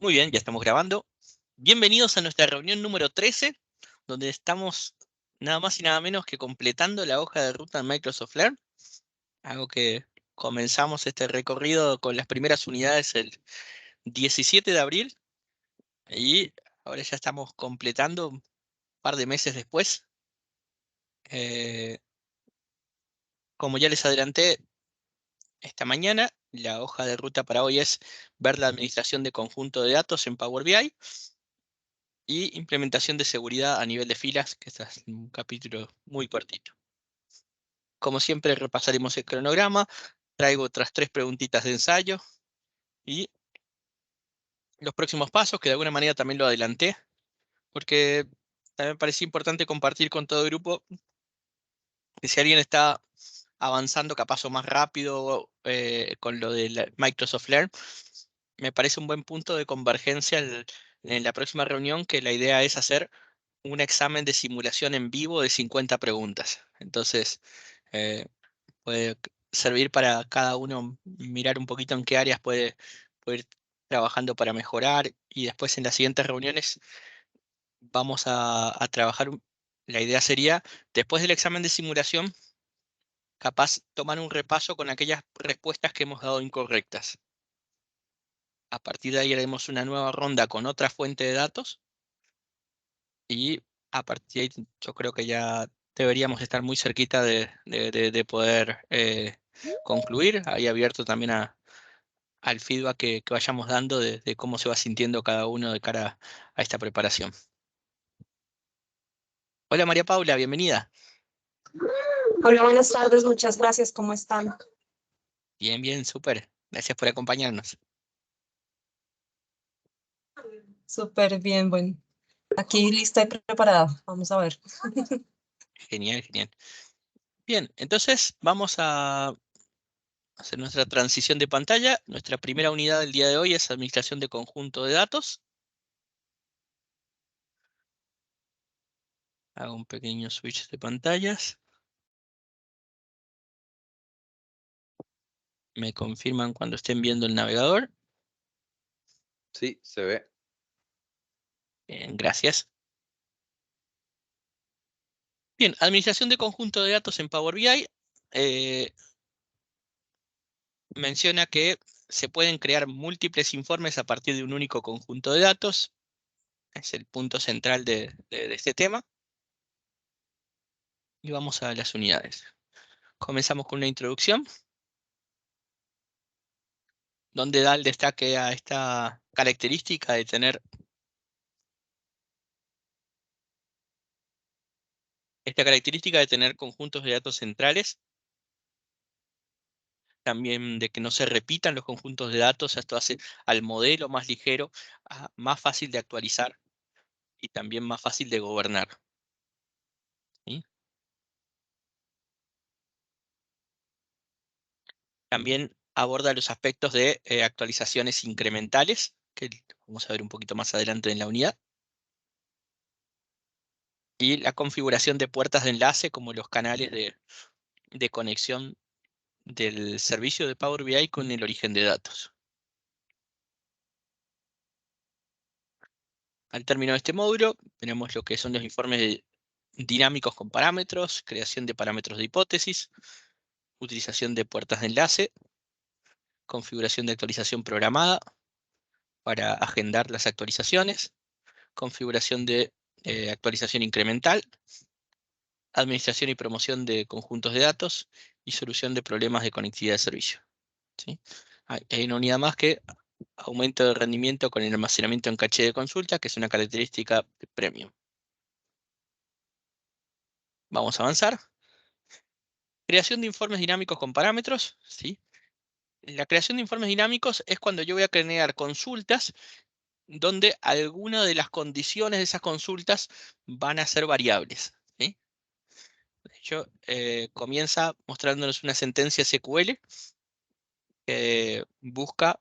Muy bien, ya estamos grabando. Bienvenidos a nuestra reunión número 13, donde estamos nada más y nada menos que completando la hoja de ruta en Microsoft Learn. Algo que comenzamos este recorrido con las primeras unidades el 17 de abril y ahora ya estamos completando un par de meses después. Eh, Como ya les adelanté esta mañana, la hoja de ruta para hoy es ver la administración de conjunto de datos en Power BI. Y implementación de seguridad a nivel de filas, que este es un capítulo muy cortito. Como siempre, repasaremos el cronograma. Traigo otras 3 preguntitas de ensayo y los próximos pasos, que de alguna manera también lo adelanté, porque también me parecía importante compartir con todo el grupo que si alguien está avanzando capaz o más rápido con lo de Microsoft Learn, me parece un buen punto de convergencia en la próxima reunión, que la idea es hacer un examen de simulación en vivo de 50 preguntas. Entonces, puede servir para cada uno mirar un poquito en qué áreas puede ir trabajando para mejorar. Y después en las siguientes reuniones vamos a trabajar. La idea sería, después del examen de simulación, capaz tomar un repaso con aquellas respuestas que hemos dado incorrectas. A partir de ahí haremos una nueva ronda con otra fuente de datos y a partir de ahí yo creo que ya deberíamos estar muy cerquita de poder concluir. Ahí abierto también al feedback que vayamos dando de cómo se va sintiendo cada uno de cara a esta preparación. Hola María Paula, bienvenida. Hola, buenas tardes, muchas gracias, ¿cómo están? Bien, bien, súper. Gracias por acompañarnos. Súper bien, bueno, aquí lista y preparada, vamos a ver. Genial, genial. Bien, entonces vamos a hacer nuestra transición de pantalla. Nuestra primera unidad del día de hoy es administración de conjunto de datos. Hago un pequeño switch de pantallas. Me confirman cuando estén viendo el navegador. Sí, se ve. Bien, gracias. Bien, administración de conjunto de datos en Power BI. eh, Menciona que se pueden crear múltiples informes a partir de un único conjunto de datos. Es el punto central de este tema. Y vamos a las unidades. Comenzamos con una introducción, donde da el destaque a esta característica de tener conjuntos de datos centrales, también de que no se repitan los conjuntos de datos. Esto hace al modelo más ligero, más fácil de actualizar y también más fácil de gobernar. ¿Sí? También aborda los aspectos de actualizaciones incrementales, que vamos a ver un poquito más adelante en la unidad, y la configuración de puertas de enlace como los canales de conexión del servicio de Power BI con el origen de datos. Al término de este módulo, tenemos lo que son los informes dinámicos con parámetros, creación de parámetros de hipótesis, utilización de puertas de enlace, configuración de actualización programada para agendar las actualizaciones, configuración de actualización incremental, administración y promoción de conjuntos de datos y solución de problemas de conectividad de servicio. ¿Sí? Hay una unidad más que aumento de rendimiento con el almacenamiento en caché de consulta, que es una característica de Premium. Vamos a avanzar. Creación de informes dinámicos con parámetros. ¿Sí? La creación de informes dinámicos es cuando yo voy a crear consultas donde alguna de las condiciones de esas consultas van a ser variables. ¿Sí? De hecho, comienza mostrándonos una sentencia SQL que busca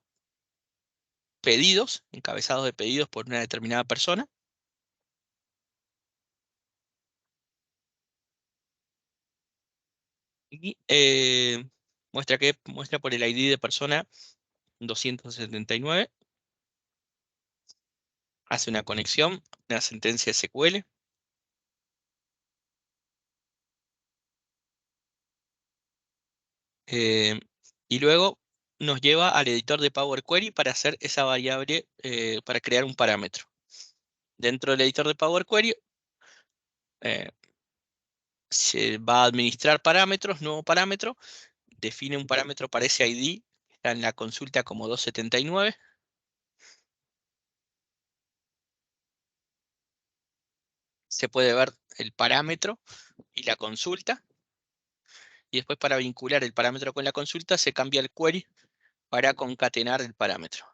pedidos, encabezados de pedidos por una determinada persona. Y muestra por el ID de persona 279. hace una conexión, una sentencia SQL. Y luego nos lleva al editor de Power Query para hacer esa variable, para crear un parámetro. Dentro del editor de Power Query se va a administrar parámetros, nuevo parámetro, define un parámetro para ese ID, está en la consulta como 279. Se puede ver el parámetro y la consulta. Y después, para vincular el parámetro con la consulta, se cambia el query para concatenar el parámetro.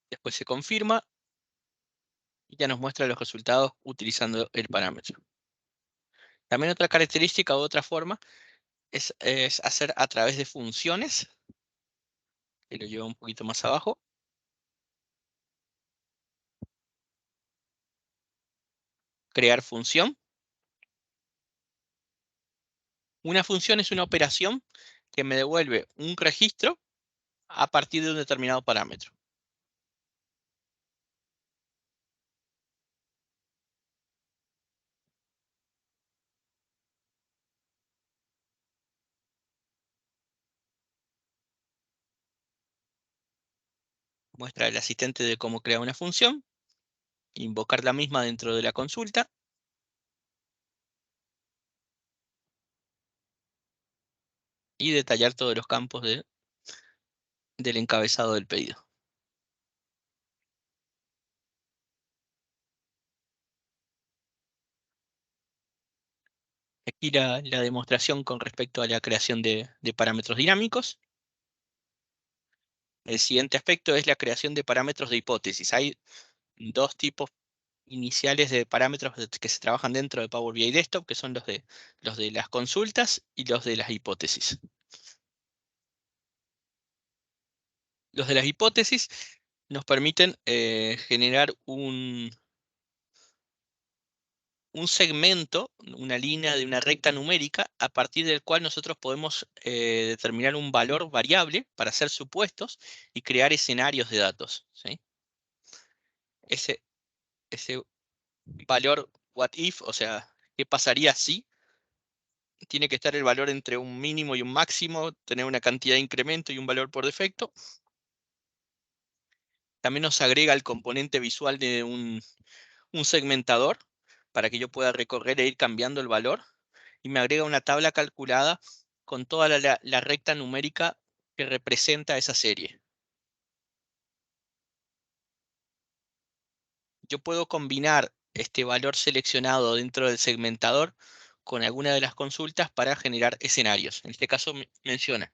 Después se confirma y ya nos muestra los resultados utilizando el parámetro. También otra característica o otra forma es hacer a través de funciones, que lo lleva un poquito más abajo. Crear función. Una función es una operación que me devuelve un registro a partir de un determinado parámetro. Muestra el asistente de cómo crear una función, invocar la misma dentro de la consulta y detallar todos los campos del encabezado del pedido. Aquí la demostración con respecto a la creación de parámetros dinámicos. El siguiente aspecto es la creación de parámetros de hipótesis. Hay dos tipos iniciales de parámetros que se trabajan dentro de Power BI Desktop, que son los de las consultas y los de las hipótesis. Los de las hipótesis nos permiten generar un segmento, una línea de una recta numérica, a partir del cual nosotros podemos determinar un valor variable para hacer supuestos y crear escenarios de datos, ¿sí? Ese valor what if, o sea, ¿qué pasaría si? Tiene que estar el valor entre un mínimo y un máximo, tener una cantidad de incremento y un valor por defecto. También nos agrega el componente visual de un segmentador para que yo pueda recorrer e ir cambiando el valor. Y me agrega una tabla calculada con toda la recta numérica que representa esa serie. Yo puedo combinar este valor seleccionado dentro del segmentador con alguna de las consultas para generar escenarios. En este caso menciona,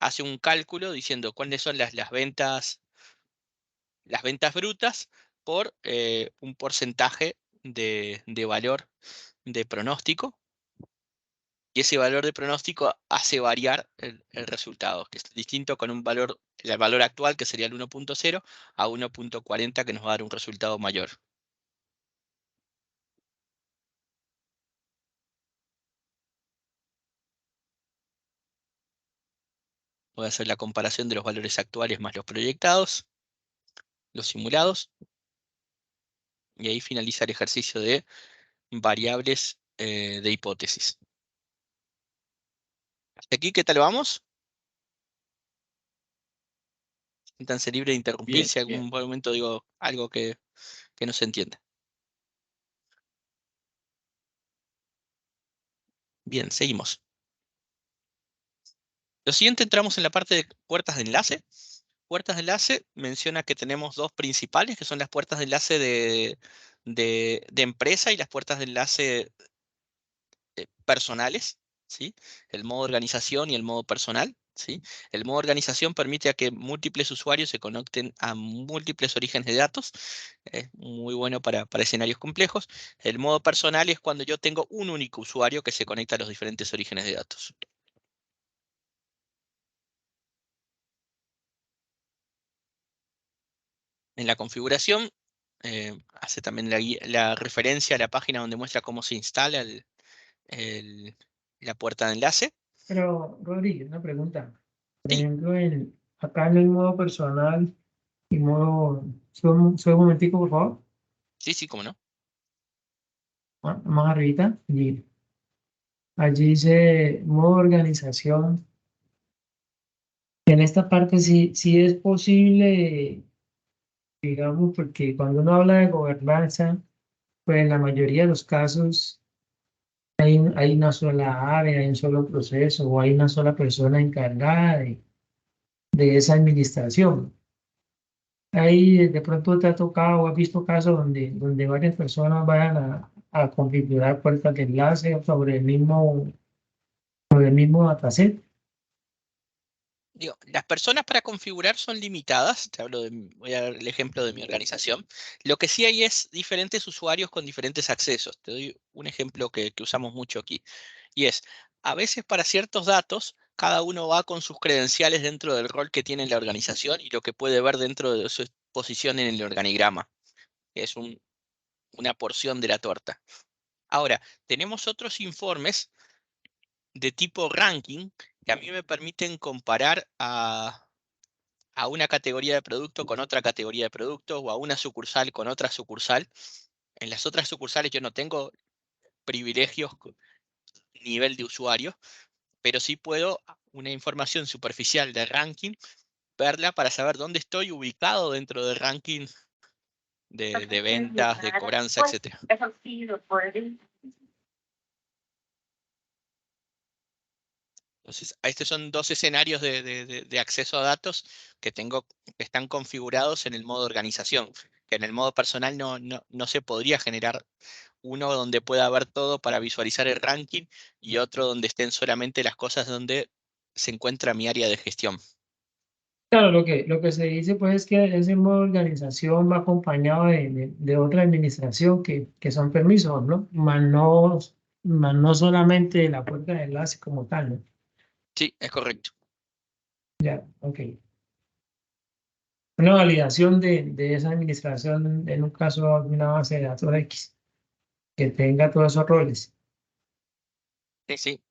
hace un cálculo diciendo cuáles son las ventas brutas por un porcentaje de valor de pronóstico. Y ese valor de pronóstico hace variar el resultado, que es distinto con el valor actual, que sería el 1.0, a 1.40, que nos va a dar un resultado mayor. Voy a hacer la comparación de los valores actuales más los proyectados, los simulados, y ahí finaliza el ejercicio de variables de hipótesis. Hasta aquí, ¿qué tal vamos? Siéntanse libre de interrumpir si en algún momento digo algo que no se entienda. Bien, seguimos. Lo siguiente, entramos en la parte de puertas de enlace. Puertas de enlace menciona que tenemos dos principales, que son las puertas de enlace de empresa y las puertas de enlace personales, ¿sí? El modo organización y el modo personal, ¿sí? El modo organización permite a que múltiples usuarios se conecten a múltiples orígenes de datos. Es muy bueno para escenarios complejos. El modo personal es cuando yo tengo un único usuario que se conecta a los diferentes orígenes de datos. En la configuración, hace también la referencia a la página donde muestra cómo se instala la puerta de enlace. Pero, Rodri, una pregunta. Por Sí. ejemplo, acá en el modo personal y modo, sube un momentico, por favor, Sí, sí, cómo no. más arribita, y allí dice modo organización. En esta parte sí es posible, digamos, porque cuando uno habla de gobernanza, pues en la mayoría de los casos hay una sola área, hay un solo proceso o hay una sola persona encargada de esa administración. Ahí de pronto te ha tocado o has visto casos donde varias personas vayan a configurar puertas de enlace sobre el mismo dataset. Digo, las personas para configurar son limitadas. Te hablo voy a dar el ejemplo de mi organización. Lo que sí hay es diferentes usuarios con diferentes accesos. Te doy un ejemplo que usamos mucho aquí. Y es, a veces para ciertos datos, cada uno va con sus credenciales dentro del rol que tiene en la organización y lo que puede ver dentro de su posición en el organigrama. Es una porción de la torta. Ahora, tenemos otros informes de tipo ranking que a mí me permiten comparar a una categoría de producto con otra categoría de productos o a una sucursal con otra sucursal. En las otras sucursales yo no tengo privilegios nivel de usuario, pero sí puedo una información superficial de ranking, verla para saber dónde estoy ubicado dentro del ranking de ventas, de cobranza, etc. Entonces, estos son dos escenarios de acceso a datos que tengo, que están configurados en el modo organización, que en el modo personal no se podría generar uno donde pueda ver todo para visualizar el ranking y otro donde estén solamente las cosas donde se encuentra mi área de gestión. Claro, lo que se dice pues es que ese modo de organización va acompañado de otra administración que son permisos, ¿no? Más no solamente la puerta de enlace como tal, ¿no? Sí, es correcto. Ya, ok. Una validación de esa administración en un caso de una base de datos X que tenga todos esos roles. Sí, sí.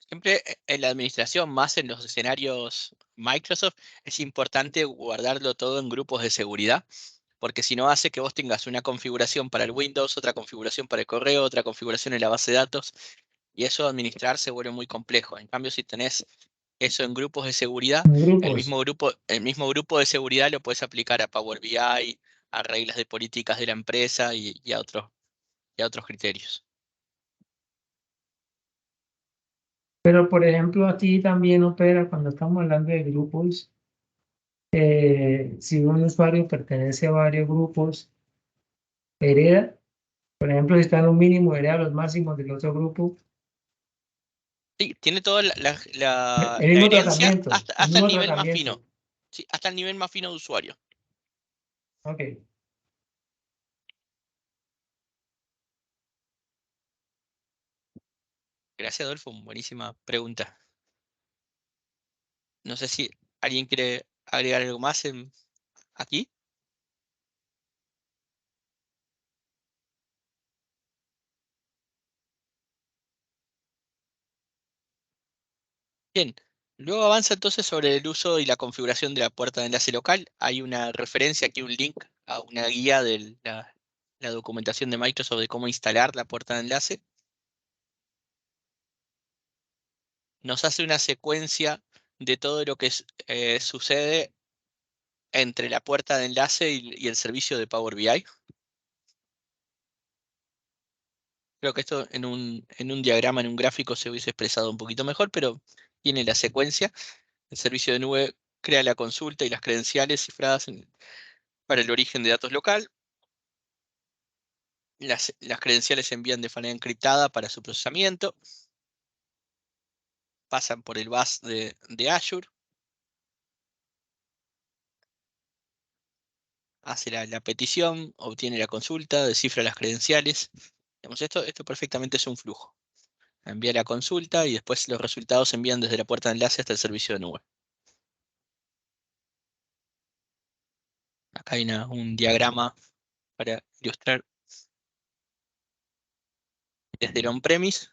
Siempre en la administración, más en los escenarios Microsoft, es importante guardarlo todo en grupos de seguridad, porque si no hace que vos tengas una configuración para el Windows, otra configuración para el correo, otra configuración en la base de datos, y eso administrar se vuelve muy complejo. En cambio, si tenés eso en grupos de seguridad, En grupos. el mismo grupo de seguridad lo puedes aplicar a Power BI, a reglas de políticas de la empresa y a otros criterios. Pero, por ejemplo, aquí también opera cuando estamos hablando de grupos. Si un usuario pertenece a varios grupos, hereda, por ejemplo, si está en un mínimo, hereda los máximos del otro grupo. Sí, tiene toda El la mismo herencia tratamiento, hasta, el hasta el mismo nivel más fino. tratamiento. Sí, hasta el nivel más fino de usuario. Ok. Gracias, Adolfo. Buenísima pregunta. No sé si alguien quiere agregar algo más aquí. Bien. Luego avanza entonces sobre el uso y la configuración de la puerta de enlace local. Hay una referencia aquí, un link a una guía de la documentación de Microsoft de cómo instalar la puerta de enlace. Nos hace una secuencia de todo lo que sucede entre la puerta de enlace y el servicio de Power BI. Creo que esto en un diagrama, en un gráfico se hubiese expresado un poquito mejor, pero tiene la secuencia. El servicio de nube crea la consulta y las credenciales cifradas para el origen de datos local. Las credenciales se envían de manera encriptada para su procesamiento. Pasan por el bus de Azure. Hace la petición, obtiene la consulta, descifra las credenciales. Digamos, esto perfectamente es un flujo. Envía la consulta y después los resultados se envían desde la puerta de enlace hasta el servicio de nube. Acá hay un diagrama para ilustrar desde el on-premise.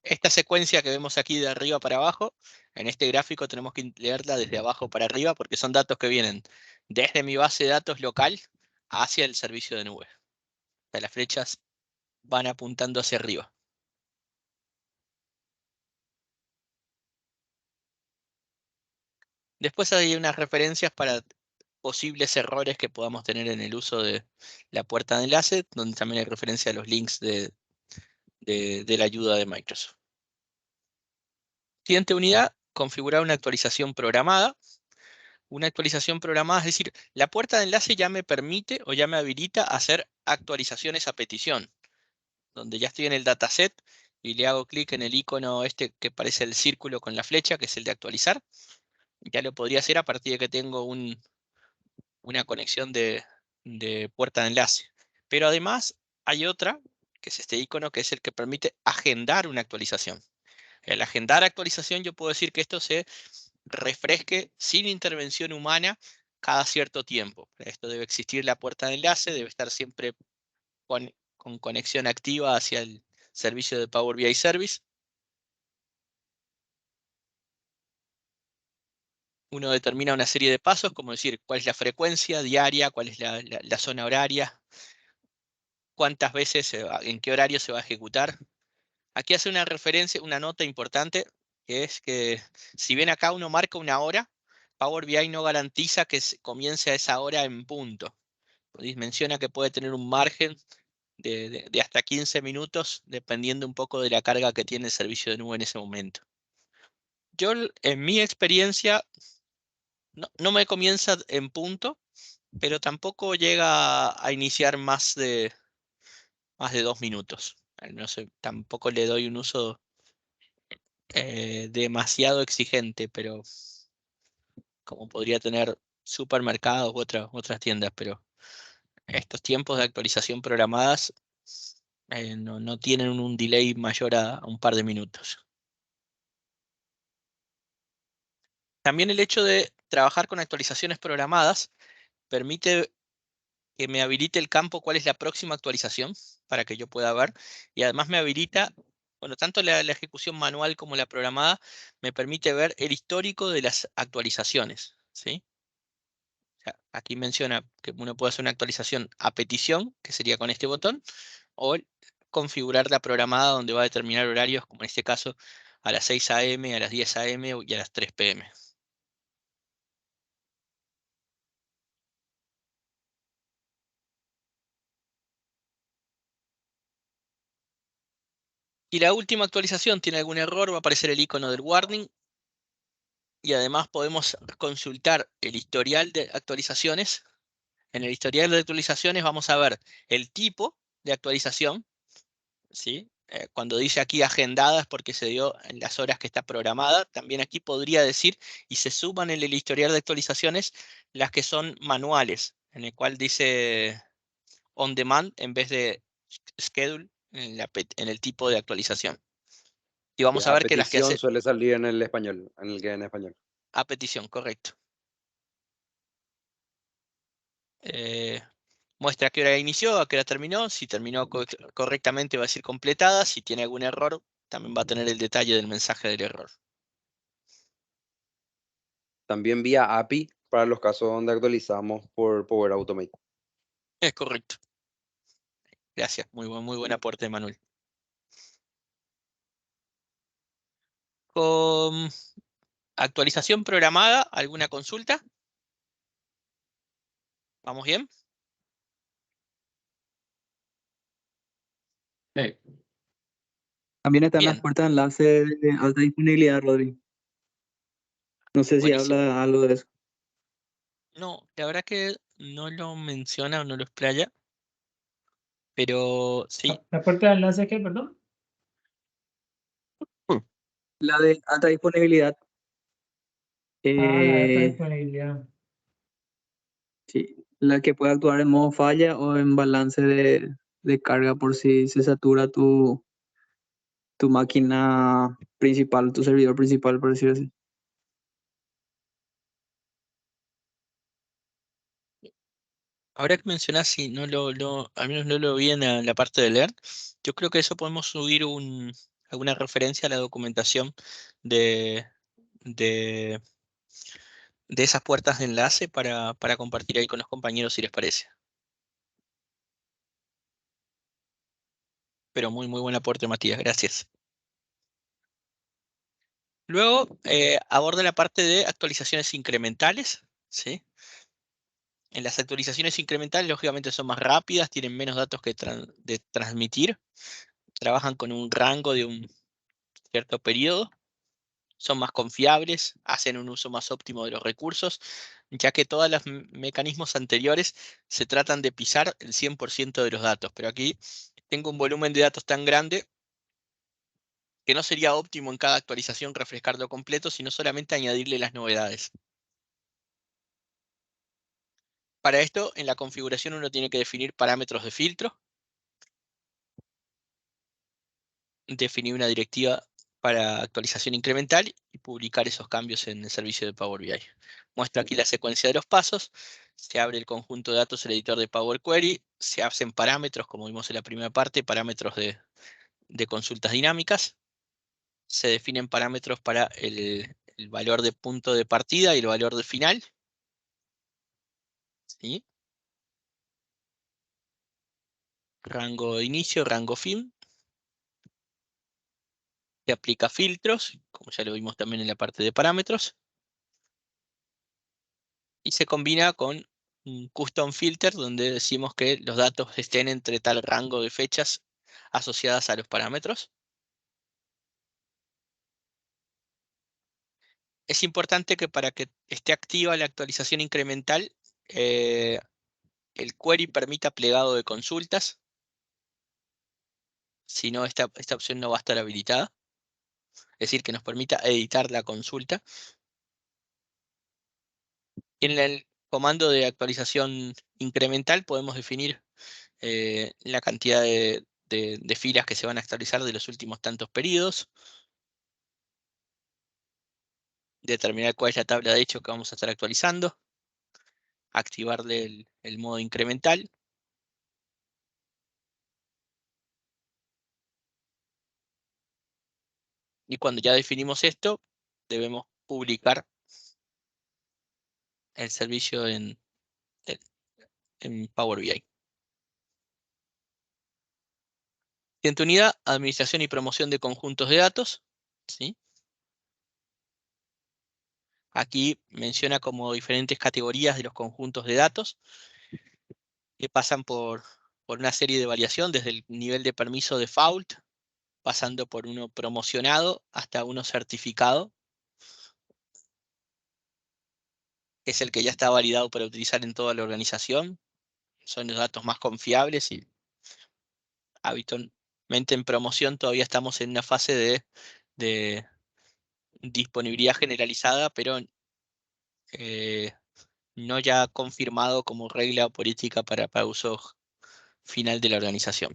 esta secuencia que vemos aquí de arriba para abajo, en este gráfico tenemos que leerla desde abajo para arriba porque son datos que vienen desde mi base de datos local hacia el servicio de nube. O sea, las flechas van apuntando hacia arriba. Después hay unas referencias para posibles errores que podamos tener en el uso de la puerta de enlace, donde también hay referencia a los links de la ayuda de Microsoft. Siguiente unidad, configurar una actualización programada. Una actualización programada, es decir, la puerta de enlace ya me permite o ya me habilita a hacer actualizaciones a petición, donde ya estoy en el dataset y le hago clic en el icono este que parece el círculo con la flecha, que es el de actualizar. Ya lo podría hacer a partir de que tengo una conexión de puerta de enlace. Pero además hay otra, que es este icono, que es el que permite agendar una actualización. El agendar actualización, yo puedo decir que esto se refresque sin intervención humana cada cierto tiempo. Para esto debe existir la puerta de enlace, debe estar siempre con conexión activa hacia el servicio de Power BI Service. Uno determina una serie de pasos, como decir cuál es la frecuencia diaria, cuál es la zona horaria, cuántas veces, en qué horario se va a ejecutar. Aquí hace una referencia, una nota importante, que es que si bien acá uno marca una hora, Power BI no garantiza que comience a esa hora en punto. Menciona que puede tener un margen de hasta 15 minutos, dependiendo un poco de la carga que tiene el servicio de nube en ese momento. Yo, en mi experiencia, no me comienza en punto, pero tampoco llega a iniciar más de 2 minutos. No sé, tampoco le doy un uso demasiado exigente, pero como podría tener supermercados u otras tiendas, pero estos tiempos de actualización programadas no tienen un delay mayor a un par de minutos. También el hecho de trabajar con actualizaciones programadas permite que me habilite el campo cuál es la próxima actualización para que yo pueda ver. Y además me habilita, bueno, tanto la ejecución manual como la programada, me permite ver el histórico de las actualizaciones, ¿sí? O sea, aquí menciona que uno puede hacer una actualización a petición, que sería con este botón, o configurar la programada donde va a determinar horarios, como en este caso, a las 6 a.m., a las 10 a.m. y a las 3 p.m. Si la última actualización tiene algún error, va a aparecer el icono del warning. Y además podemos consultar el historial de actualizaciones. En el historial de actualizaciones vamos a ver el tipo de actualización, ¿sí? Cuando dice aquí agendada es porque se dio en las horas que está programada. También aquí podría decir, y se suman en el historial de actualizaciones, las que son manuales, en el cual dice on demand en vez de schedule en el tipo de actualización. Y vamos a A ver que las que petición hace suele salir en el español, en el que en español. a petición, correcto. Muestra a qué hora inició, a qué hora terminó. Si terminó correctamente va a decir completada. Si tiene algún error, también va a tener el detalle del mensaje del error. También vía API para los casos donde actualizamos por Power Automate. Es correcto. Gracias. Muy buen aporte, Manuel. Con actualización programada, ¿alguna consulta? ¿Vamos bien? También están las Bien, puertas de enlace de alta disponibilidad, Rodri. No sé si buenísimo. habla algo de eso. No, la verdad que no lo menciona o no lo explaya, pero sí. ¿La puerta de enlace qué, perdón? La de alta disponibilidad, Ah, la alta eh, disponibilidad. sí, la que puede actuar en modo falla o en balance de carga por si se satura tu máquina principal, tu servidor principal, por decirlo así. Ahora que mencionás, sí, al menos no lo vi en la parte de leer. Yo creo que eso podemos subir alguna referencia a la documentación de, de, de esas puertas de enlace para compartir ahí con los compañeros si les parece. Pero muy, muy buen aporte, Matías, gracias. Luego aborda la parte de actualizaciones incrementales, ¿sí? En las actualizaciones incrementales, lógicamente, son más rápidas, tienen menos datos que de transmitir, trabajan con un rango de un cierto periodo, son más confiables, hacen un uso más óptimo de los recursos, ya que todos los mecanismos anteriores se tratan de pisar el 100% de los datos. Pero aquí tengo un volumen de datos tan grande que no sería óptimo en cada actualización refrescarlo completo, sino solamente añadirle las novedades. Para esto, en la configuración uno tiene que definir parámetros de filtro, definir una directiva para actualización incremental y publicar esos cambios en el servicio de Power BI. Muestro aquí la secuencia de los pasos. Se abre el conjunto de datos, el editor de Power Query, se hacen parámetros, como vimos en la primera parte, parámetros de consultas dinámicas. Se definen parámetros para el valor de punto de partida y el valor de final. ¿Sí? Rango de inicio, rango fin. Se aplica filtros, como ya lo vimos también en la parte de parámetros. Y se combina con un custom filter donde decimos que los datos estén entre tal rango de fechas asociadas a los parámetros. Es importante que para que esté activa la actualización incremental, eh, el query permita plegado de consultas. Si no, esta opción no va a estar habilitada. Es decir, que nos permita editar la consulta. Y en el comando de actualización incremental podemos definir la cantidad de filas que se van a actualizar de los últimos tantos periodos, determinar cuál es la tabla de hecho que vamos a estar actualizando, activarle el modo incremental. Y cuando ya definimos esto, debemos publicar el servicio en Power BI. Siguiente unidad, administración y promoción de conjuntos de datos. ¿Sí? Aquí menciona como diferentes categorías de los conjuntos de datos que pasan por una serie de variación, desde el nivel de permiso default, pasando por uno promocionado hasta uno certificado, que es el que ya está validado para utilizar en toda la organización. Son los datos más confiables y habitualmente en promoción todavía estamos en una fase de disponibilidad generalizada, pero no ya confirmado como regla o política para uso final de la organización.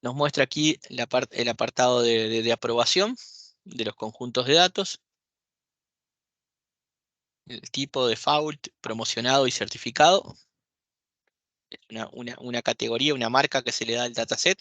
Nos muestra aquí el apartado de aprobación de los conjuntos de datos, el tipo default, promocionado y certificado. Es una categoría, una marca que se le da al dataset.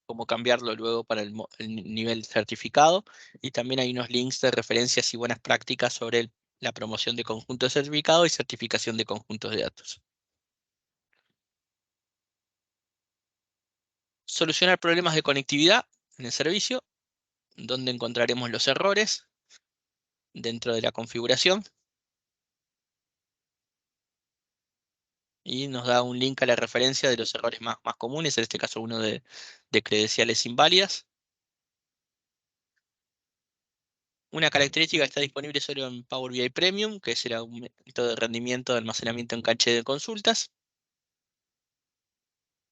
Cómo cambiarlo luego para el nivel certificado. Y también hay unos links de referencias y buenas prácticas sobre la promoción de conjuntos de certificado y certificación de conjuntos de datos. Solucionar problemas de conectividad en el servicio, donde encontraremos los errores dentro de la configuración. Y nos da un link a la referencia de los errores más comunes, en este caso uno de credenciales inválidas. Una característica que está disponible solo en Power BI Premium, que es el aumento de rendimiento de almacenamiento en caché de consultas.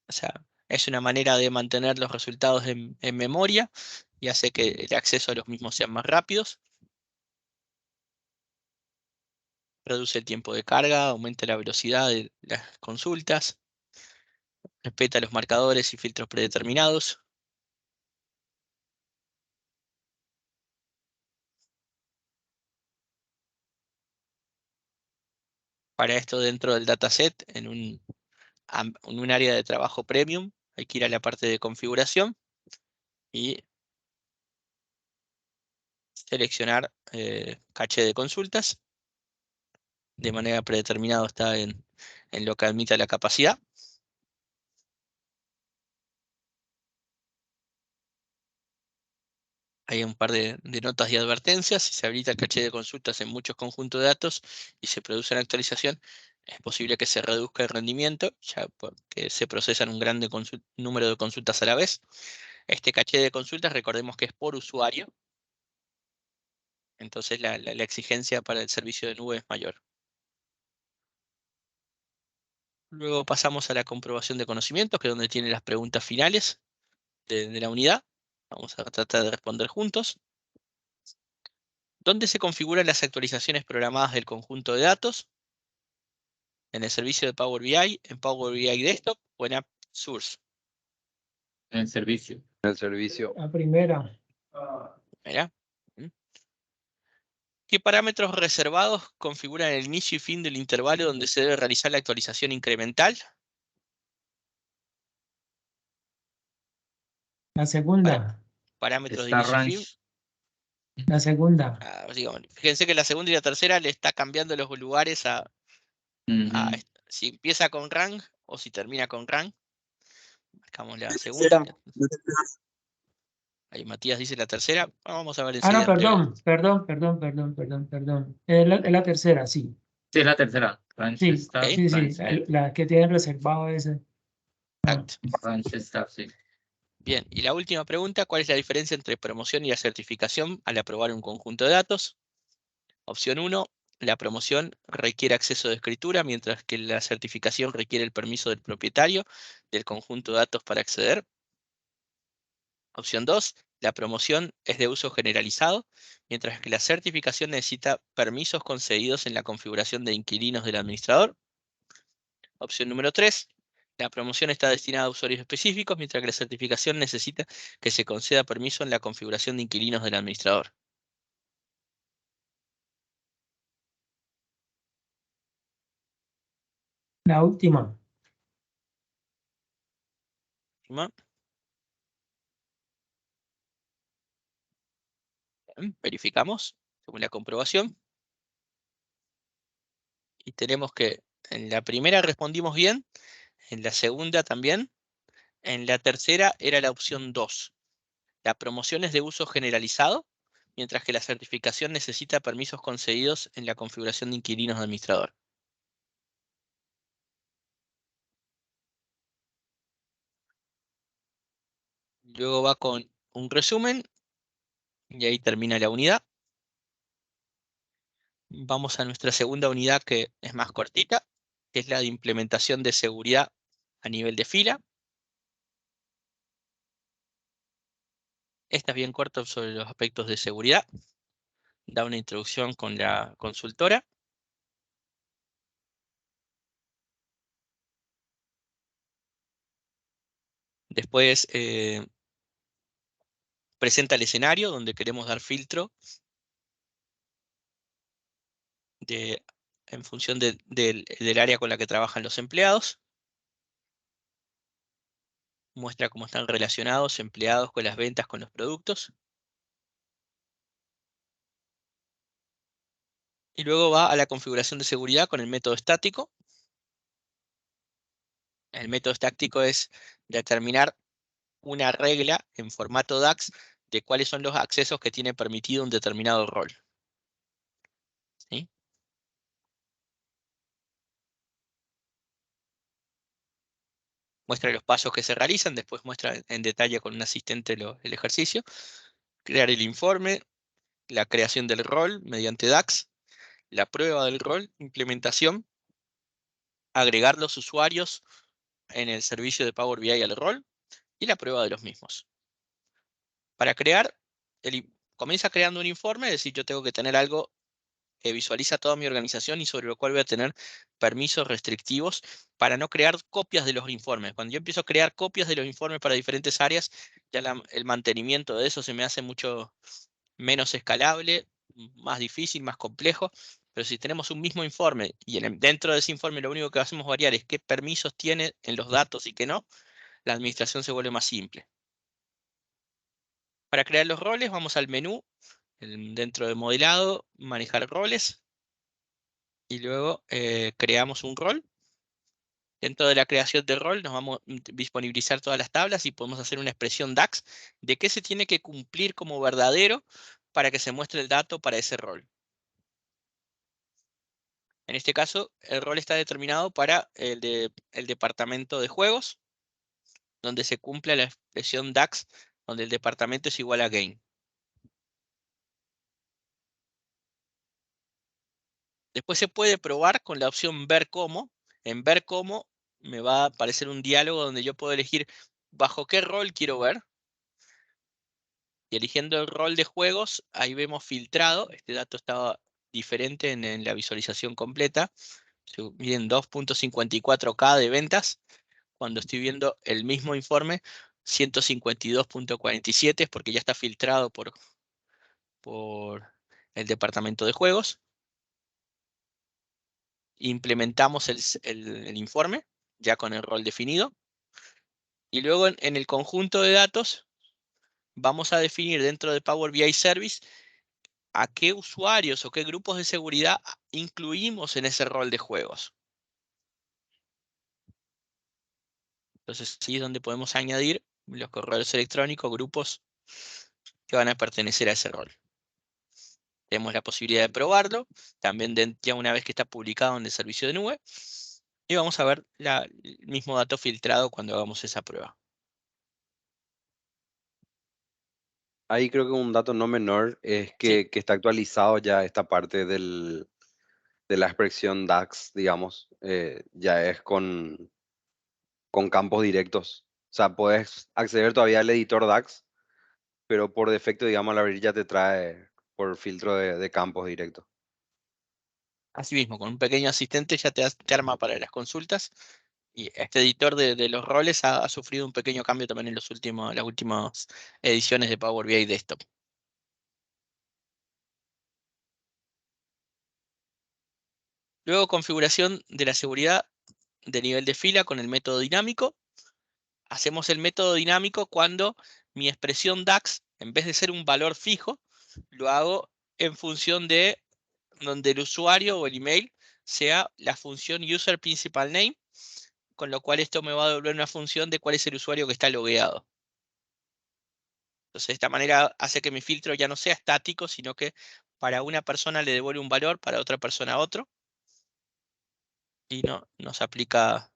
O sea, es una manera de mantener los resultados en memoria y hace que el acceso a los mismos sean más rápidos. Reduce el tiempo de carga, aumenta la velocidad de las consultas, respeta los marcadores y filtros predeterminados. Para esto, dentro del dataset, en un área de trabajo premium, hay que ir a la parte de configuración y seleccionar caché de consultas. De manera predeterminada está en lo que admita la capacidad. Hay un par de notas y advertencias. Si se habilita el caché de consultas en muchos conjuntos de datos y se produce una actualización, es posible que se reduzca el rendimiento, ya porque se procesan un gran número de consultas a la vez. Este caché de consultas, recordemos que es por usuario. Entonces la exigencia para el servicio de nube es mayor. Luego pasamos a la comprobación de conocimientos, que es donde tiene las preguntas finales de la unidad. Vamos a tratar de responder juntos. ¿Dónde se configuran las actualizaciones programadas del conjunto de datos? ¿En el servicio de Power BI, en Power BI Desktop o en App Source? En el servicio. En el servicio. La primera. Mira. ¿Qué parámetros reservados configuran el inicio y fin del intervalo donde se debe realizar la actualización incremental? La segunda. Parámetros de Está inicio y fin. range. La segunda. Fíjense que la segunda y la tercera le está cambiando los lugares a Ujú. si empieza con rang o si termina con rang. Marcamos la segunda. Será. Ahí Matías dice la tercera. Vamos a ver No, enseguida. perdón. Es la tercera, sí. Sí, es la tercera. Range Sí, staff, sí, range sí. net, La que tienen reservado ese. Exacto. range staff, sí. Bien, y la última pregunta, ¿cuál es la diferencia entre promoción y la certificación al aprobar un conjunto de datos? Opción 1, la promoción requiere acceso de escritura, mientras que la certificación requiere el permiso del propietario del conjunto de datos para acceder. Opción 2, la promoción es de uso generalizado, mientras que la certificación necesita permisos concedidos en la configuración de inquilinos del administrador. Opción número 3, la promoción está destinada a usuarios específicos, mientras que la certificación necesita que se conceda permiso en la configuración de inquilinos del administrador. La última. Bien, verificamos según la comprobación. Y tenemos que en la primera respondimos bien, en la segunda también, en la tercera era la opción 2. La promoción es de uso generalizado, mientras que la certificación necesita permisos concedidos en la configuración de inquilinos de administrador. Luego va con un resumen y ahí termina la unidad. Vamos a nuestra segunda unidad, que es más cortita, que es la de implementación de seguridad a nivel de fila. Esta es bien corta sobre los aspectos de seguridad. Da una introducción con la consultora. Después presenta el escenario donde queremos dar filtro en función del área con la que trabajan los empleados. Muestra cómo están relacionados empleados con las ventas, con los productos. Y luego va a la configuración de seguridad con el método estático. El método estático es determinar una regla en formato DAX de cuáles son los accesos que tiene permitido un determinado rol. ¿Sí? Muestra los pasos que se realizan, después muestra en detalle con un asistente el ejercicio. Crear el informe, la creación del rol mediante DAX, la prueba del rol, implementación, agregar los usuarios en el servicio de Power BI al rol y la prueba de los mismos. Para crear, comienza creando un informe, es decir, yo tengo que tener algo que visualiza toda mi organización y sobre lo cual voy a tener permisos restrictivos para no crear copias de los informes. Cuando yo empiezo a crear copias de los informes para diferentes áreas, ya el mantenimiento de eso se me hace mucho menos escalable, más difícil, más complejo. Pero si tenemos un mismo informe y dentro de ese informe lo único que hacemos variar es qué permisos tiene en los datos y qué no, la administración se vuelve más simple. Para crear los roles vamos al menú, dentro de modelado, manejar roles, y luego creamos un rol. Dentro de la creación de rol nos vamos a disponibilizar todas las tablas y podemos hacer una expresión DAX de qué se tiene que cumplir como verdadero para que se muestre el dato para ese rol. En este caso, el rol está determinado para el departamento de juegos, donde se cumple la expresión DAX, donde el departamento es igual a game. Después se puede probar con la opción ver cómo. En ver cómo me va a aparecer un diálogo donde yo puedo elegir bajo qué rol quiero ver. Y eligiendo el rol de juegos, ahí vemos filtrado. Este dato estaba diferente en la visualización completa. Miren, 2.54K de ventas. Cuando estoy viendo el mismo informe, 152.47 es porque ya está filtrado por el departamento de juegos. Implementamos el informe ya con el rol definido. Y luego en el conjunto de datos vamos a definir dentro de Power BI Service a qué usuarios o qué grupos de seguridad incluimos en ese rol de juegos. Entonces, sí es donde podemos añadir los correos electrónicos, grupos que van a pertenecer a ese rol. Tenemos la posibilidad de probarlo, también ya una vez que está publicado en el servicio de nube. Y vamos a ver el mismo dato filtrado cuando hagamos esa prueba. Ahí creo que un dato no menor es que está actualizado ya esta parte de la expresión DAX, digamos, ya es con campos directos. O sea, puedes acceder todavía al editor DAX, pero por defecto, digamos, la ya te trae por filtro de campos directos. Asimismo, con un pequeño asistente ya te arma para las consultas. Y este editor de los roles ha sufrido un pequeño cambio también en las últimas ediciones de Power BI Desktop. Luego, configuración de la seguridad de nivel de fila con el método dinámico. Hacemos el método dinámico cuando mi expresión DAX, en vez de ser un valor fijo, lo hago en función de donde el usuario o el email sea la función user principal name, con lo cual esto me va a devolver una función de cuál es el usuario que está logueado. Entonces, de esta manera hace que mi filtro ya no sea estático, sino que para una persona le devuelve un valor, para otra persona otro. Y no nos aplica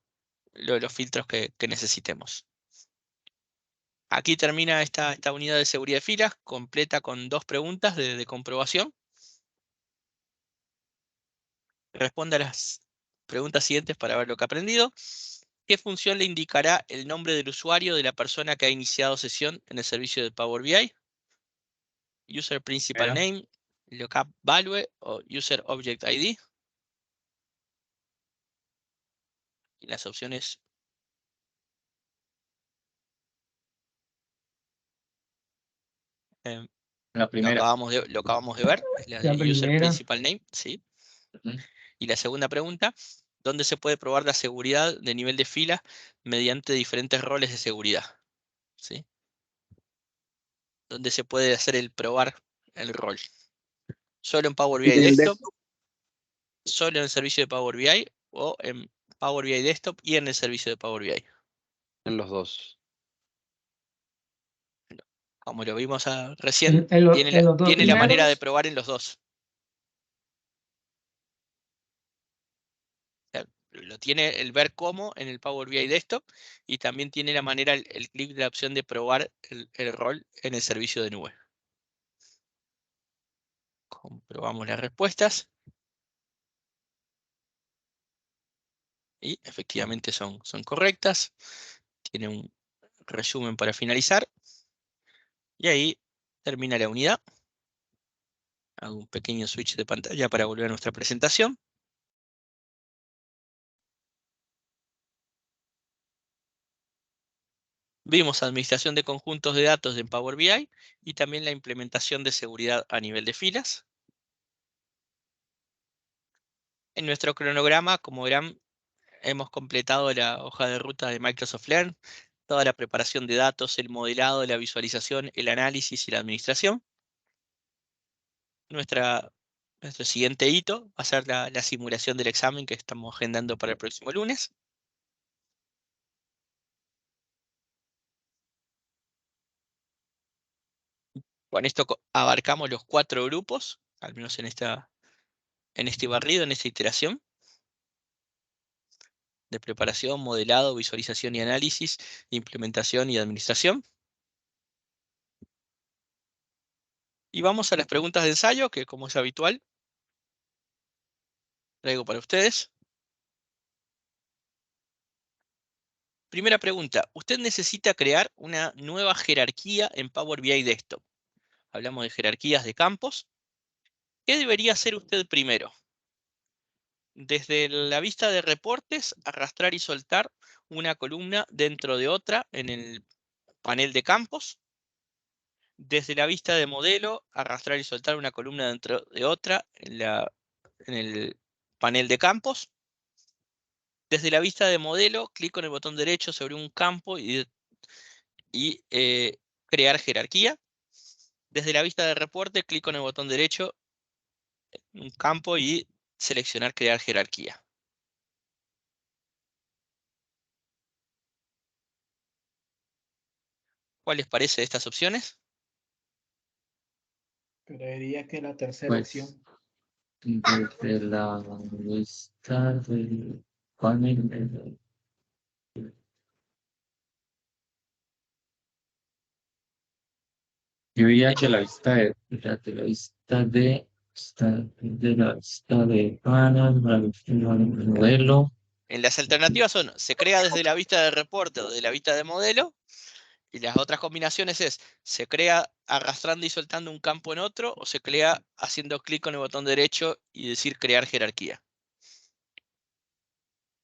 los filtros que necesitemos. Aquí termina esta unidad de seguridad de filas, completa con 2 preguntas de comprobación. Responde a las preguntas siguientes para ver lo que ha aprendido. ¿Qué función le indicará el nombre del usuario de la persona que ha iniciado sesión en el servicio de Power BI? User Principal Name, Lookup Value o User Object ID. Y las opciones La lo primera. acabamos de ver, es la de La User primera. Principal Name, ¿sí? Ujú. Y la segunda pregunta, ¿dónde se puede probar la seguridad de nivel de fila mediante diferentes roles de seguridad? ¿Sí? ¿Dónde se puede hacer el probar el rol? ¿Solo en Power BI En el Desktop? ¿Solo en el servicio de Power BI? ¿O en Power BI Desktop y en el servicio de Power BI? En los dos. Como lo vimos recién, En los dos tiene la manera de primeros, probar en los dos. O sea, lo tiene el ver cómo en el Power BI Desktop y también tiene la manera, el clic de la opción de probar el rol en el servicio de nube. Comprobamos las respuestas. Y efectivamente son correctas. Tiene un resumen para finalizar. Y ahí termina la unidad. Hago un pequeño switch de pantalla para volver a nuestra presentación. Vimos administración de conjuntos de datos en Power BI y también la implementación de seguridad a nivel de filas. En nuestro cronograma, como verán, hemos completado la hoja de ruta de Microsoft Learn, toda la preparación de datos, el modelado, la visualización, el análisis y la administración. Nuestro siguiente hito va a ser la simulación del examen que estamos agendando para el próximo lunes. Con esto abarcamos los 4 grupos, al menos en este barrido, en esta iteración de preparación, modelado, visualización y análisis, implementación y administración. Y vamos a las preguntas de ensayo, que como es habitual, traigo para ustedes. Primera pregunta, ¿usted necesita crear una nueva jerarquía en Power BI Desktop? Hablamos de jerarquías de campos. ¿Qué debería hacer usted primero? Desde la vista de reportes, arrastrar y soltar una columna dentro de otra en el panel de campos. Desde la vista de modelo, arrastrar y soltar una columna dentro de otra en el panel de campos. Desde la vista de modelo, clic con el botón derecho sobre un campo y crear jerarquía. Desde la vista de reporte, clic con el botón derecho en un campo y seleccionar crear jerarquía. ¿Cuál les parece de estas opciones? Creería que la tercera Pues, opción. desde la lista del panel. Yo diría que la lista de panel, la lista de modelo. En las alternativas son, se crea desde la vista de reporte o de la vista de modelo. Y las otras combinaciones es, se crea arrastrando y soltando un campo en otro, o se crea haciendo clic con el botón derecho y decir crear jerarquía.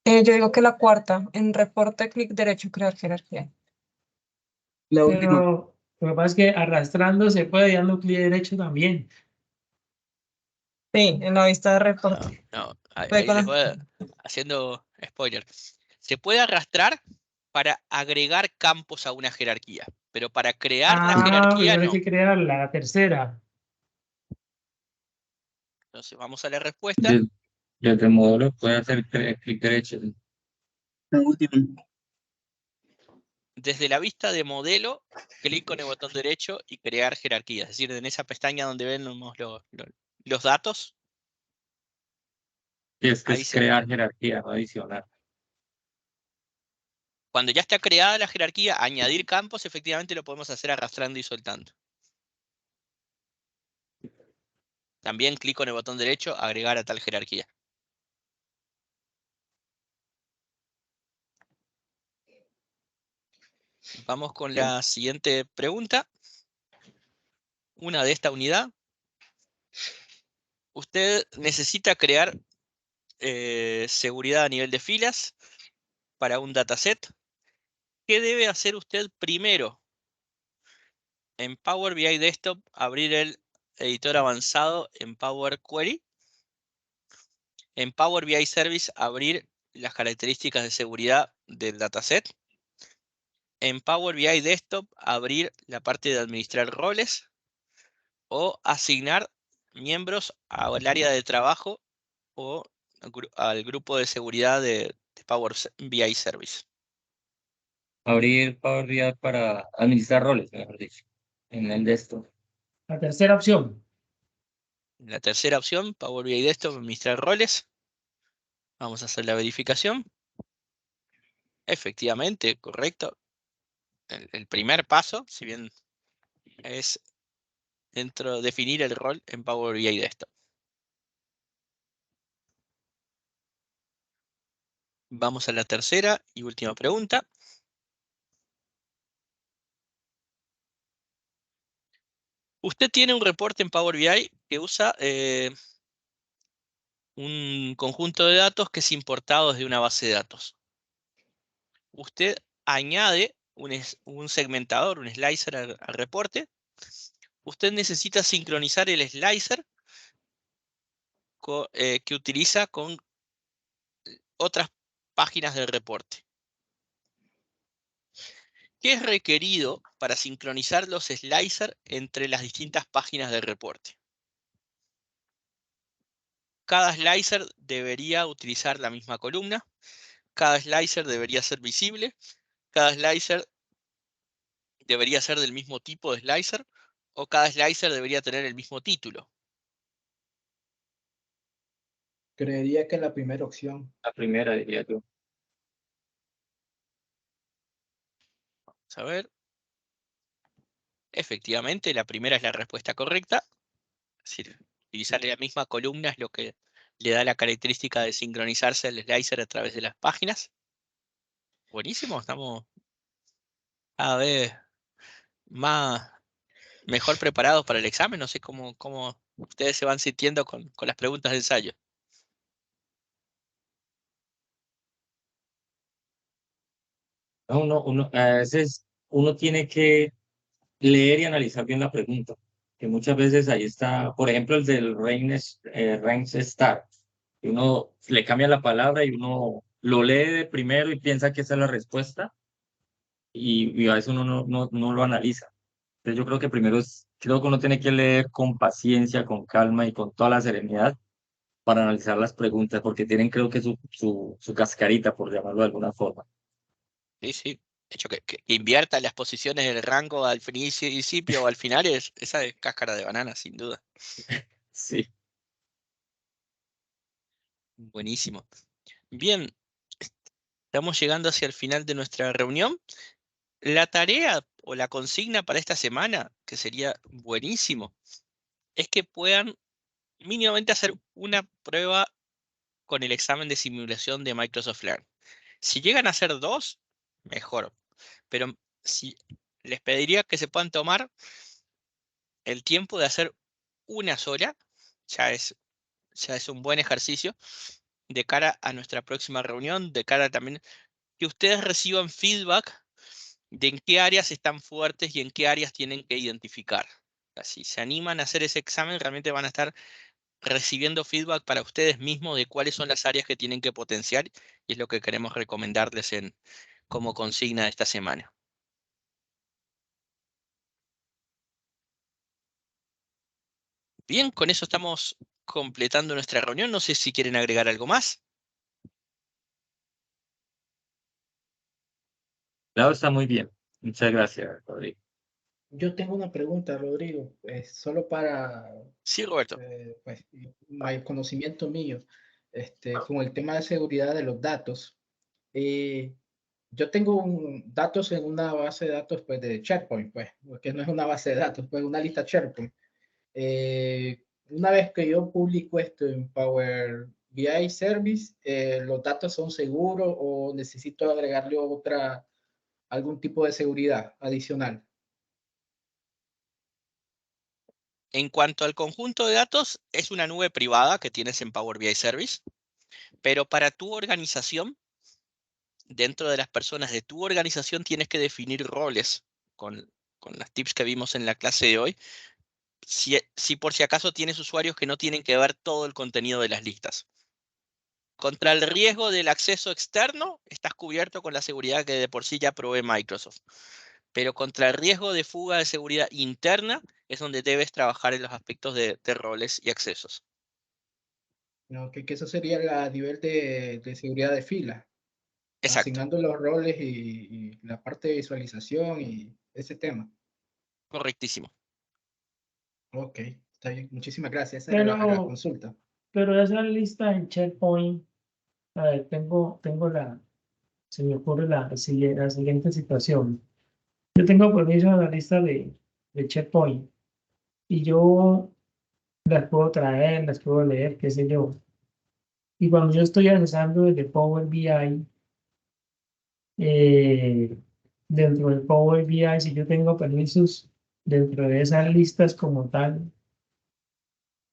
Yo digo que la cuarta, en reporte, clic derecho, crear jerarquía. La última. Pero lo que pasa es que arrastrando se puede y dando clic derecho también. Sí, en la vista de No, reporte. no, Voy ahí con les la- voy haciendo spoiler. Se puede arrastrar para agregar campos a una jerarquía, pero para crear la jerarquía Primero hay no. que crear la tercera. Entonces vamos a la respuesta. Desde modelo puede hacer clic derecho. La última. Desde la vista de modelo, clic con el botón derecho y crear jerarquía. Es decir, en esa pestaña donde vemos los datos, Y es que ahí es crear jerarquía, no adicionar. cuando ya está creada la jerarquía, añadir campos, efectivamente lo podemos hacer arrastrando y soltando. También clic con el botón derecho, agregar a tal jerarquía. Vamos con la siguiente pregunta. Una de esta unidad. Usted necesita crear seguridad a nivel de filas para un dataset. ¿Qué debe hacer usted primero? En Power BI Desktop, abrir el editor avanzado en Power Query. En Power BI Service, abrir las características de seguridad del dataset. En Power BI Desktop, abrir la parte de administrar roles o asignar miembros al área de trabajo o al grupo de seguridad de Power BI Service. Abrir Power BI para administrar roles, mejor dicho, en el desktop. La tercera opción. La tercera opción, Power BI Desktop, administrar roles. Vamos a hacer la verificación. Efectivamente, correcto. El primer paso, si bien es definir el rol en Power BI Desktop. Vamos a la tercera y última pregunta. Usted tiene un reporte en Power BI que usa un conjunto de datos que es importado desde una base de datos. Usted añade un segmentador, un slicer al reporte. Usted necesita sincronizar el slicer que utiliza con otras páginas del reporte. ¿Qué es requerido para sincronizar los slicers entre las distintas páginas del reporte? Cada slicer debería utilizar la misma columna. Cada slicer debería ser visible. Cada slicer debería ser del mismo tipo de slicer. O cada slicer debería tener el mismo título. Creería que la primera opción. La primera, diría yo. Vamos a ver. Efectivamente, la primera es la respuesta correcta. Es decir, utilizar la misma columna es lo que le da la característica de sincronizarse el slicer a través de las páginas. Buenísimo, estamos cada vez mejor preparados para el examen. No sé cómo ustedes se van sintiendo con las preguntas de ensayo. A veces uno tiene que leer y analizar bien la pregunta, que muchas veces ahí está, por ejemplo, el del range start. Y uno le cambia la palabra y uno lo lee de primero y piensa que esa es la respuesta y a veces uno no lo analiza. Entonces yo creo que creo que uno tiene que leer con paciencia, con calma y con toda la serenidad para analizar las preguntas, porque tienen creo que su cascarita, por llamarlo de alguna forma. Sí, sí. De hecho, que invierta las posiciones del rango al principio o al final, esa es cáscara de banana, sin duda. Sí. Buenísimo. Bien, estamos llegando hacia el final de nuestra reunión. La tarea o la consigna para esta semana, que sería buenísimo, es que puedan mínimamente hacer una prueba con el examen de simulación de Microsoft Learn. Si llegan a hacer 2, mejor. Pero les pediría que se puedan tomar el tiempo de hacer una sola, ya es un buen ejercicio de cara a nuestra próxima reunión, de cara también que ustedes reciban feedback de en qué áreas están fuertes y en qué áreas tienen que identificar. Si se animan a hacer ese examen, realmente van a estar recibiendo feedback para ustedes mismos de cuáles son las áreas que tienen que potenciar y es lo que queremos recomendarles como consigna de esta semana. Bien, con eso estamos completando nuestra reunión. No sé si quieren agregar algo más. Claro, está muy bien. Muchas gracias, Rodrigo. Yo tengo una pregunta, Rodrigo, solo para Sí, Roberto. pues, mayor conocimiento mío, con el tema de seguridad de los datos. Yo tengo datos en una base de datos pues, de SharePoint, pues, porque no es una base de datos, pues una lista SharePoint. Una vez que yo publico esto en Power BI Service, ¿los datos son seguros o necesito agregarle algún tipo de seguridad adicional? En cuanto al conjunto de datos, es una nube privada que tienes en Power BI Service, pero para tu organización, dentro de las personas de tu organización, tienes que definir roles con las tips que vimos en la clase de hoy. Si por si acaso tienes usuarios que no tienen que ver todo el contenido de las listas. Contra el riesgo del acceso externo, estás cubierto con la seguridad que de por sí ya provee Microsoft. Pero contra el riesgo de fuga de seguridad interna es donde debes trabajar en los aspectos de roles y accesos. No, que eso sería a nivel de seguridad de fila, Exacto, asignando los roles y la parte de visualización y ese tema. correctísimo. Ok, está bien. Muchísimas gracias. Esa era la consulta. Pero esa lista en SharePoint, a ver, se me ocurre la siguiente situación. Yo tengo permiso en la lista de SharePoint y yo las puedo traer, las puedo leer, qué sé yo. Y cuando yo estoy accesando desde Power BI, dentro del Power BI, si yo tengo permisos dentro de esas listas como tal,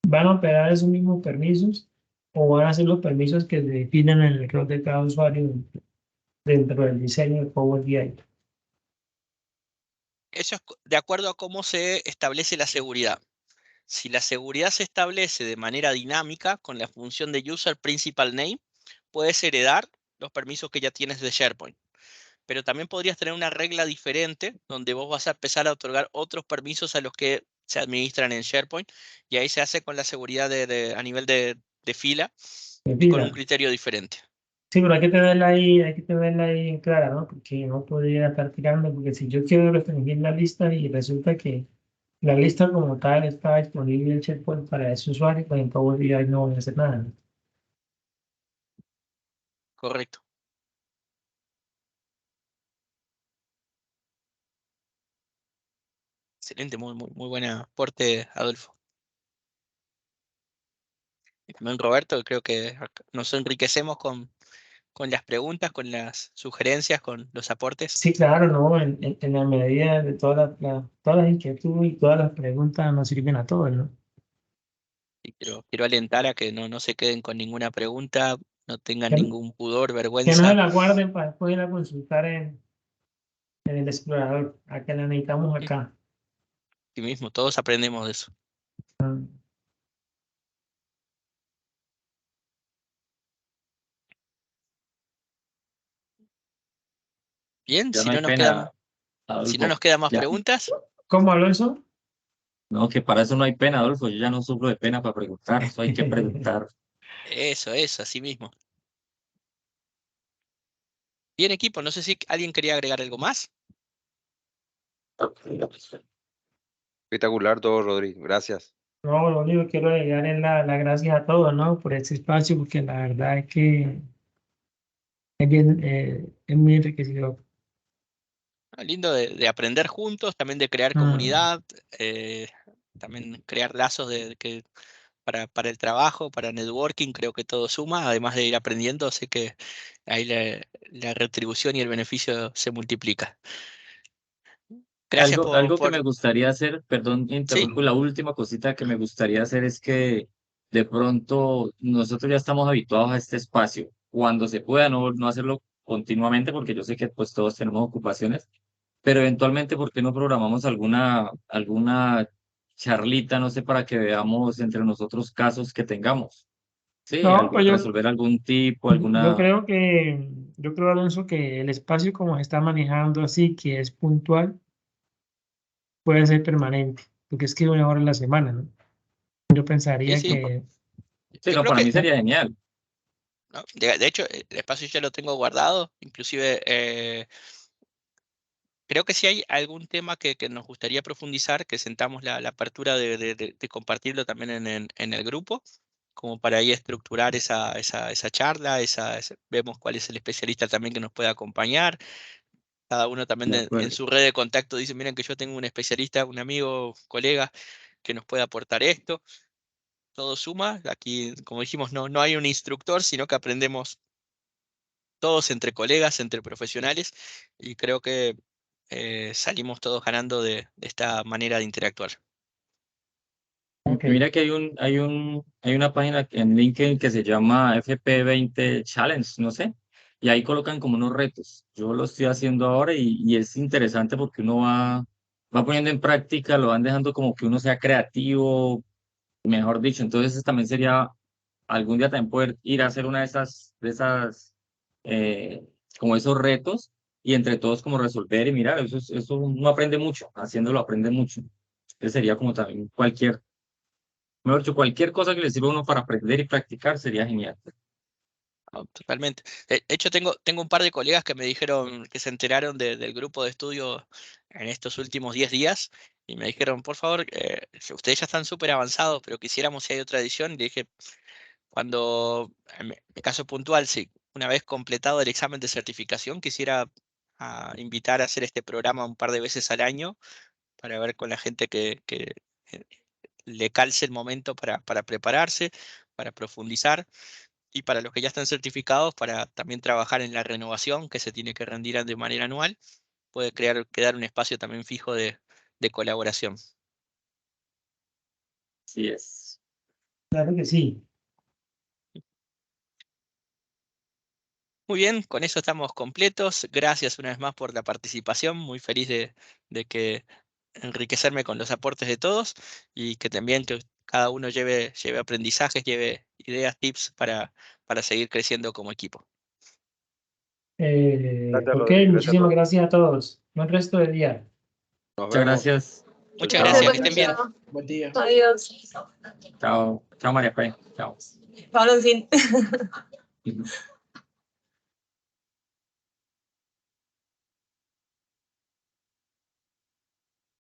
¿van a operar esos mismos permisos o van a ser los permisos que se definen en el rol de cada usuario dentro del diseño de Power BI? Eso es de acuerdo a cómo se establece la seguridad. Si la seguridad se establece de manera dinámica con la función de user principal name, puedes heredar los permisos que ya tienes de SharePoint. Pero también podrías tener una regla diferente donde vos vas a empezar a otorgar otros permisos a los que se administran en SharePoint, y ahí se hace con la seguridad a nivel de fila y con un criterio diferente. Sí, pero hay que tenerla ahí en clara, ¿no? Porque no podría estar tirando, porque si yo quiero restringir la lista y resulta que la lista como tal está disponible en SharePoint para ese usuario, pues en Power BI no voy a hacer nada, ¿no? Correcto. Excelente, muy buen aporte, Adolfo. Y también Roberto, creo que nos enriquecemos con las preguntas, con las sugerencias, con los aportes. Sí, claro, ¿no? En la medida de todas las inquietudes y todas las preguntas nos sirven a todos, ¿no? Y quiero alentar a que no se queden con ninguna pregunta, no tengan Que, ningún pudor, que no se vergüenza. la guarden para después ir a consultar en el explorador, a que la necesitamos acá. Sí mismo, todos aprendemos de eso. Bien, Ya si no hay no nos pena, quedan más ya. preguntas. ¿Cómo, Alonso? No, que para eso no hay pena, Adolfo. Yo ya no sufro de pena para preguntar, eso hay que preguntar. Eso, así mismo. Bien, equipo, no sé si alguien quería agregar algo más. Espectacular todo, Rodri. Gracias. No, lo único que quiero agregar es las gracias a todos, ¿no? Por este espacio, porque la verdad es que es muy enriquecedor. Lindo de aprender juntos, también de crear comunidad, también crear lazos para el trabajo, para networking, creo que todo suma, además de ir aprendiendo, sé que ahí la retribución y el beneficio se multiplica. Gracias Algo que me gustaría hacer, perdón, Sí, interrumpo, la última cosita que me gustaría hacer es que de pronto nosotros ya estamos habituados a este espacio. Cuando se pueda, no hacerlo continuamente, porque yo sé que pues todos tenemos ocupaciones, pero eventualmente, ¿por qué no programamos alguna charlita, no sé, para que veamos entre nosotros casos que tengamos? Sí, No, pues resolver algún tipo, yo alguna... creo, Alonso, que el espacio como se está manejando así, que es puntual, puede ser permanente, porque es que 1 hora a la semana, ¿no? Yo pensaría sí. que... Sí, Yo no, creo para que, mí sería genial. ¿no? De hecho, el espacio ya lo tengo guardado, inclusive creo que si hay algún tema que nos gustaría profundizar, que sentamos la apertura de compartirlo también en el grupo, como para ahí estructurar esa charla, vemos cuál es el especialista también que nos puede acompañar. Cada uno también De en acuerdo. su red de contacto dice, miren que yo tengo un especialista, un amigo, colega, que nos puede aportar esto. Todo suma. Aquí, como dijimos, no hay un instructor, sino que aprendemos todos entre colegas, entre profesionales, y creo que salimos todos ganando de esta manera de interactuar. Ok, Mira que hay una página en LinkedIn que se llama FP20 Challenge, no sé, y ahí colocan como unos retos. Yo lo estoy haciendo ahora y es interesante porque uno va poniendo en práctica, lo van dejando como que uno sea creativo, mejor dicho. Entonces también sería algún día también poder ir a hacer una de esas, eh, como esos retos y entre todos como resolver y mirar, eso uno aprende mucho, haciéndolo aprende mucho. Entonces sería como también mejor dicho, cualquier cosa que le sirva a uno para aprender y practicar sería genial. No, totalmente. De hecho, tengo un par de colegas que me dijeron que se enteraron del grupo de estudio en estos últimos 10 días y me dijeron, por favor, ustedes ya están súper avanzados, pero quisiéramos si hay otra edición. Y le dije, cuando, en mi caso puntual, sí, una vez completado el examen de certificación, quisiera invitar a hacer este programa un par de veces al año para ver con la gente que le calce el momento para prepararse, para profundizar, y para los que ya están certificados, para también trabajar en la renovación que se tiene que rendir de manera anual, puede quedar un espacio también fijo de colaboración. Así es. claro que sí. Muy bien, con eso estamos completos. Gracias una vez más por la participación. Muy feliz de que enriquecerme con los aportes de todos y que también que cada uno lleve aprendizajes, lleve ideas, tips para seguir creciendo como equipo. Gracias, Ok, Rodri, gracias a muchísimas todos. gracias a todos. Buen resto del día. Nos Muchas vemos. gracias. Muchas Chao. gracias, que estén bien. Buen día. Adiós. Chao. Chao, María Fe. Chao. Pablo, en fin. Ujú.